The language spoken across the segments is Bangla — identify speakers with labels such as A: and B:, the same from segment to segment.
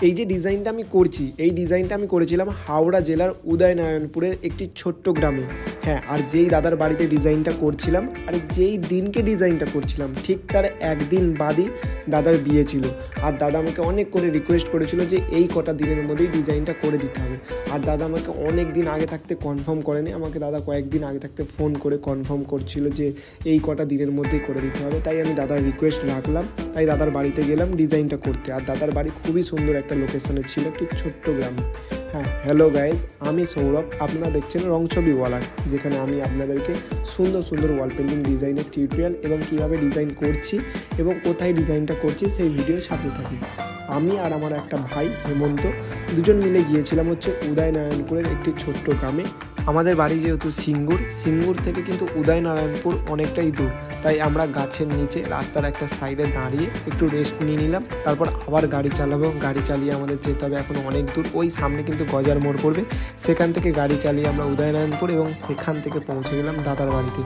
A: এই যে ডিজাইনটা আমি করছি, এই ডিজাইনটা আমি করেছিলাম হাওড়া জেলার উদয়নারায়ণপুরের একটি ছোট্ট গ্রামে। হ্যাঁ, আর যেই দাদার বাড়িতে ডিজাইনটা করছিলাম, আর যেই দিনকে ডিজাইনটা করছিলাম ঠিক তার একদিন বাদই দাদার বিয়ে ছিল। আর দাদা আমাকে অনেক করে রিকোয়েস্ট করেছিল যে এই কটা দিনের মধ্যেই ডিজাইনটা করে দিতে হবে। আর দাদা আমাকে অনেক দিন আগে থাকতে কনফার্ম করেনি, আমাকে দাদা কয়েকদিন আগে থাকতে ফোন করে কনফার্ম করছিল যে এই কটা দিনের মধ্যেই করে দিতে হবে। তাই আমি দাদার রিকোয়েস্ট রাখলাম, তাই দাদার বাড়িতে গেলাম ডিজাইনটা করতে। আর দাদার বাড়ি খুবই সুন্দর একটা লোকেশনে ছিল, একটি ছোট্ট গ্রাম। হ্যাঁ, হ্যালো গাইজ, আমি সৌরভ। আপনারা দেখছেন রং ছবি ওয়ালার, যেখানে আমি আপনাদেরকে সুন্দর সুন্দর ওয়াল পেন্টিং ডিজাইনের টিউটোরিয়াল এবং কীভাবে ডিজাইন করছি এবং কোথায় ডিজাইনটা করছি সেই ভিডিও ছাড়তে থাকি। আমি আর আমার একটা ভাই হেমন্ত দুজন মিলে গিয়েছিলাম উদয়নারায়ণপুরের একটি ছোট্ট গ্রামে। আমাদের বাড়ি যেহেতু সিঙ্গুর থেকে কিন্তু উদয়নারায়ণপুর অনেকটাই দূর, তাই আমরা গাছের নিচে রাস্তার একটা সাইডে দাঁড়িয়ে একটু রেস্ট নিয়ে নিলাম। তারপর আবার গাড়ি চালাবো। গাড়ি চালিয়ে আমাদের যেতে হবে এখন অনেক দূর, ওই সামনে কিন্তু গজার মোড় পড়বে, সেখান থেকে গাড়ি চালিয়ে আমরা উদয়নারায়ণপুর এবং সেখান থেকে পৌঁছে গেলাম দাদার বাড়িতে।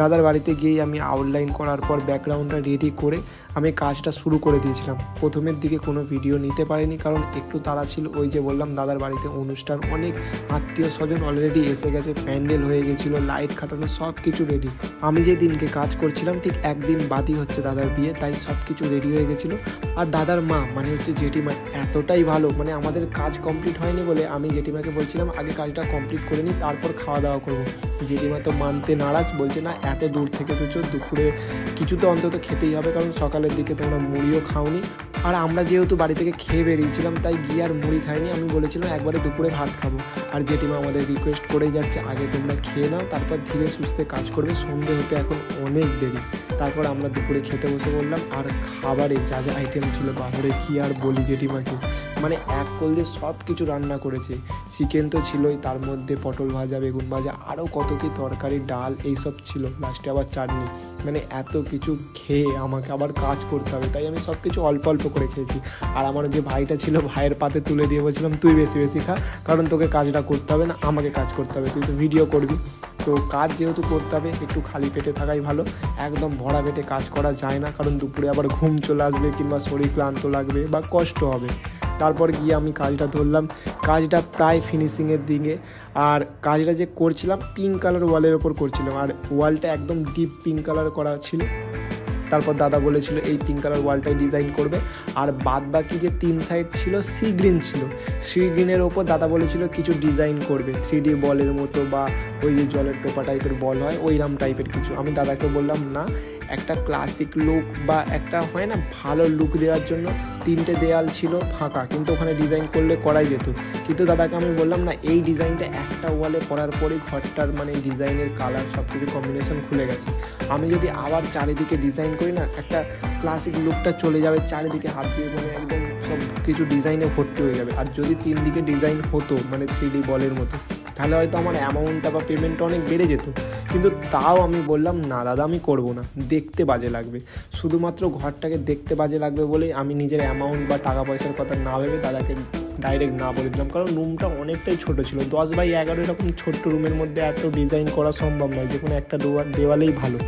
A: দাদার বাড়িতে গিয়েই আমি আউটলাইন করার পর ব্যাকগ্রাউন্ডটা রেডি করে আমি কাজটা শুরু করে দিয়েছিলাম। প্রথমের দিকে কোনো ভিডিও নিতে পারিনি, কারণ একটু তাড়া ছিল। ওই যে বললাম দাদার বাড়িতে অনুষ্ঠান, অনেক আত্মীয় স্বজন অলরেডি এসে গেছে, প্যান্ডেল হয়ে গেছিলো, লাইট খাটানো সব কিছু রেডি। আমি যে দিনকে কাজ করছিলাম ঠিক একদিন বাদই হচ্ছে দাদার বিয়ে, তাই সব কিছু রেডি হয়ে গেছিলো। আর দাদার মা মানে হচ্ছে জেঠিমা এতটাই ভালো, মানে আমাদের কাজ কমপ্লিট হয়নি বলে আমি জেঠিমাকে বলছিলাম আগে কাজটা কমপ্লিট করে নিই, তারপর খাওয়া দাওয়া করবো। জেঠিমা তো মানতে নারাজ, বলছে না এত দূর থেকে এসেছো, দুপুরে কিছু তো অন্তত খেতেই হবে, কারণ সকালের দিকে তোমরা মুড়িও খাওনি। আর আমরা যেহেতু বাড়ি থেকে খেয়ে বেরিয়েছিলাম, তাই গিয়ে আর মুড়ি খাইনি। আমি বলেছিলাম একবারে দুপুরে ভাত খাবো। আর জেঠিমা আমাদের রিকোয়েস্ট করেই যাচ্ছে আগে তোমরা খেয়ে নাও, তারপর ধীরে সুস্থে কাজ করবে, সন্ধে হতে এখন অনেক দেরি। তারপর আমরা দুপুরে খেতে বসে বললাম। আর খাবারে যা যা আইটেম ছিল বাবরে কি আর বলি জেঠিমাকে, মানে এক কোল দিয়ে সব কিছু রান্না করেছে। চিকেন তো ছিলই, তার মধ্যে পটল ভাজা, বেগুন ভাজা, আরও কত কি তরকারি, ডাল এইসব ছিল, লাস্টে আবার চাটনি। মানে এত কিছু খেয়ে আমাকে আবার কাজ করতে হবে, তাই আমি সব কিছু অল্প অল্প করে খেয়েছি। আর আমার যে ভাইটা ছিল, ভাইয়ের পাতে তুলে দিয়ে বলছিলাম তুই বেশি বেশি খা, কারণ তোকে কাজটা করতে হবে না, আমাকে কাজ করতে হবে, তুই তো ভিডিও করবি। তো কাজ যেহেতু করতে হবে একটু খালি পেটে থাকাই ভালো, একদম ভরা পেটে কাজ করা যায় না, কারণ দুপুরে আবার ঘুম চলে আসবে কিংবা শরীর ক্লান্ত লাগবে বা কষ্ট হবে। তারপর গিয়ে আমি কাজটা ধরলাম, কাজটা প্রায় ফিনিশিংয়ের দিকে। আর কাজটা যে করছিলাম পিঙ্ক কালার ওয়ালের ওপর করছিলাম, আর ওয়ালটা একদম ডিপ পিঙ্ক কালার করা ছিল। তারপর দাদা বলেছিল এই পিঙ্ক কালার ওয়ালটাই ডিজাইন করবে, আর বাদ বাকি যে 3 সাইড ছিল সি গ্রিন ছিল, সি গ্রিনের ওপর দাদা বলেছিল কিছু ডিজাইন করবে 3D বলের মতো, বা ওই যে জলের টোপা টাইপের বল হয় ওইরকম টাইপের কিছু। আমি দাদাকে বললাম না, একটা ক্লাসিক লুক বা একটা হয় না ভালো লুক দেওয়ার জন্য 3টে দেয়াল ছিল ফাঁকা, কিন্তু ওখানে ডিজাইন করলে করাই যেত। কিন্তু দাদাকে আমি বললাম না, এই ডিজাইনটা একটা ওয়ালে করার পরেই ঘরটার মানে ডিজাইনের কালার সব কিছু কম্বিনেশন খুলে গেছে। আমি যদি আবার চারিদিকে ডিজাইন করি না, একটা ক্লাসিক লুকটা চলে যাবে, চারিদিকে হাত দিয়ে মানে একদম সব কিছু ডিজাইনে ভর্তি হয়ে যাবে। আর যদি 3 দিকে ডিজাইন হতো মানে 3D বলের মতো, তাহলে হয়তো আমার অ্যামাউন্টটা বা পেমেন্টটা অনেক বেড়ে যেত। কিন্তু তাও আমি বললাম না দাদা, আমি করবো না, দেখতে বাজে লাগবে। শুধুমাত্র ঘরটাকে দেখতে বাজে লাগবে বলেই আমি নিজের অ্যামাউন্ট বা টাকা পয়সার কথা না ভেবে দাদাকে ডাইরেক্ট না বলে দিলাম, কারণ রুমটা অনেকটাই ছোটো ছিল, 10x11 এরকম ছোট্ট রুমের মধ্যে এত ডিজাইন করা সম্ভব নয়, যে কোনো একটা দেওয়ালেই ভালো।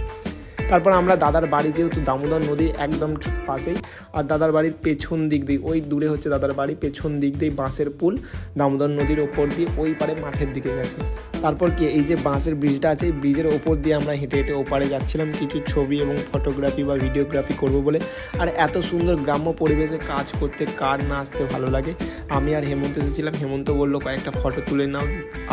A: তারপর আমরা দাদার বাড়ি যেহেতু দামোদর নদীর একদম ঠিক পাশেই, আর দাদার বাড়ির পেছন দিক দিয়ে ওই দূরে হচ্ছে দাদার বাড়ি, পেছন দিক দিয়ে বাঁশের পুল দামোদর নদীর ওপর দিয়ে ওই পারে মাঠের দিকে গেছে। তারপর কি এই যে বাঁশের ব্রিজটা আছে, এই ব্রিজের ওপর দিয়ে আমরা হেঁটে হেঁটে ওপারে যাচ্ছিলাম কিছু ছবি এবং ফটোগ্রাফি বা ভিডিওগ্রাফি করবো বলে। আর এত সুন্দর গ্রাম্য পরিবেশে কাজ করতে কার না আসতে ভালো লাগে। আমি আর হেমন্ত এসেছিলাম, হেমন্ত বললো কয়েকটা ফটো তুলে নাও,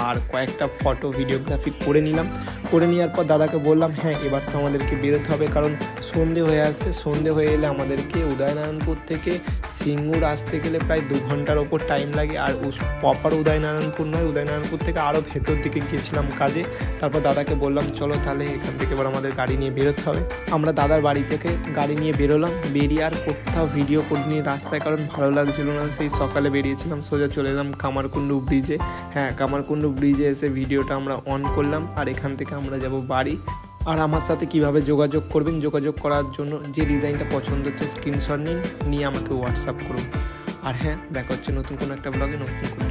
A: আর কয়েকটা ফটো ভিডিওগ্রাফি করে নিলাম। করে নেওয়ার পর দাদাকে বললাম হ্যাঁ এবার তো আমাদেরকে বেরোতে হবে, কারণ সন্ধে হয়ে আসছে। সন্ধে হয়ে এলে আমাদেরকে উদয়নারায়ণপুর থেকে সিঙ্গুর আসতে গেলে প্রায় 2 ঘন্টার ওপর টাইম লাগে। আর প্রপার উদয়নারায়ণপুর নয়, উদয়নারায়ণপুর থেকে আরও ভেতর দিকে গিয়েছিলাম কাজে। তারপর দাদাকে বললাম চলো তাহলে এখান থেকে এবার আমাদের গাড়ি নিয়ে বেরোতে হবে। আমরা দাদার বাড়ি থেকে গাড়ি নিয়ে বেরোলাম, বেরিয়ে আর কোথাও ভিডিও করিনি রাস্তায়, কারণ ভালো লাগছিল না। সেই সকালে বেরিয়েছিলাম, সোজা চলে এলাম কামারকুণ্ডু ব্রিজে। হ্যাঁ, কামারকুণ্ডু ব্রিজে এসে ভিডিওটা আমরা অন করলাম, আর এখান থেকে আমরা যাব বাড়ি। আর আমার সাথে কিভাবে যোগাযোগ করবেন, যোগাযোগ করার জন্য যে ডিজাইনটা পছন্দ হচ্ছে স্ক্রিনশট নিয়ে আমাকে হোয়াটসঅ্যাপ করুন। আর হ্যাঁ, দেখা হচ্ছে নতুন কোনো একটা ব্লগে নতুন কোনো